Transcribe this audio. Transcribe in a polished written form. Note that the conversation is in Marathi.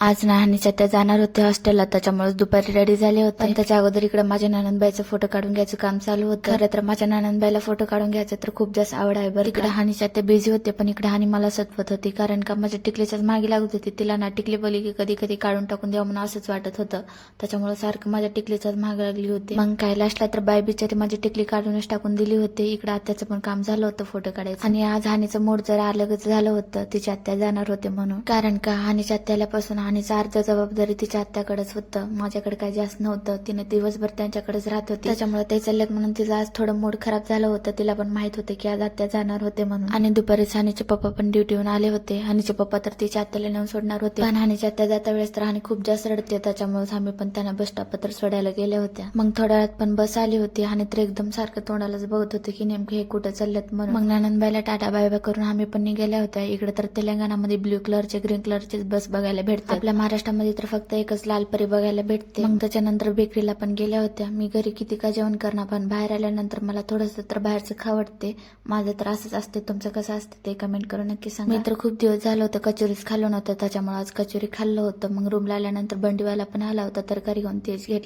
आज नाहानीच्या त्या जाणार होते हॉस्टेलला, त्याच्यामुळे दुपारी रेडी झाले होते. पण त्याच्या अगोदर इकडे माझ्या ननंदबाईचं फोटो काढून घ्यायचं काम चालू होतं. खरं तर माझ्या ननंदबाईला फोटो काढून घ्यायचं तर खूप जास्त आवड आहे बरं. इकडे हानीच्या ते बिझी होते, पण इकडे हानी मला सतवत होती, कारण का माझ्या टिकलीच्याच मागे लागत होती. तिला ना टिकली बोली की कधी कधी काढून टाकून द्यावं म्हणून असंच वाटत होतं, त्याच्यामुळे सारखं माझ्या टिकलीच्याच मागे लागली होती. मग काय लास्टला तर बाय बिचारी माझी टिकली काढूनच टाकून दिली होती. इकडे आत्याचं पण काम झालं होतं फोटो काढायचं. आणि आज हानीचं मूड जरा अलगच झालं होतं, तिच्या आत्या जाणार होते म्हणून. कारण का हानीच्या आत्याल्यापासून हानीचा अर्ध जबाबदारी तिच्या आत्याकडेच होतं, माझ्याकडे काही जास्त नव्हतं. तिने दिवसभर त्यांच्याकडेच राहत होती, त्याच्यामुळे ते चाललेत म्हणून तिचं आज थोडं मूड खराब झालं होतं. तिला पण माहित होते की आज आत्या जाणार होते म्हणून. आणि दुपारीच हानीचे पप्पा पण ड्युटीहून आले होते. हानीचे पप्पा तर तिच्या आत्याला नेऊन सोडणार होते, पण हानीच्या आत्या जाता वेळेस तर हानी खूप जास्त रडते, त्याच्यामुळे आम्ही पण त्यांना बस स्टॉपवर सोडायला गेल्या होत्या. मग थोड्या वेळात पण बस आली होती. आणि तर एकदम सारखं तोंडालाच बघत होते की नेमके हे कुठं चाललेत म्हणून. मग ननंदबाईला टाटा बाय बाय करून आम्ही पण निघाल्या होत्या. इकडे तर तेलंगणामध्ये ब्ल्यू कलरचे ग्रीन कलरचे बस बघायला भेटतात. आपल्या महाराष्ट्रामध्ये तर फक्त एकच लाल परी बघायला भेटते. मग त्याच्यानंतर बेकरीला पण गेल्या होत्या. मी घरी किती का जेवण करणार, पण बाहेर आल्यानंतर मला थोडंसं तर बाहेरचं खावडते. माझं तर असंच असते, तुमचं कसं असतं ते कमेंट करून नक्की सांगा. मी तर खूप दिवस झालं होतं कचोरीच खाल्लं नव्हतं, त्याच्यामुळे आज कचोरी खाल्लं होतं. मग रूमला आल्यानंतर बंडीवाला पण आला होता, तरकारी घेऊन तेच घेतली.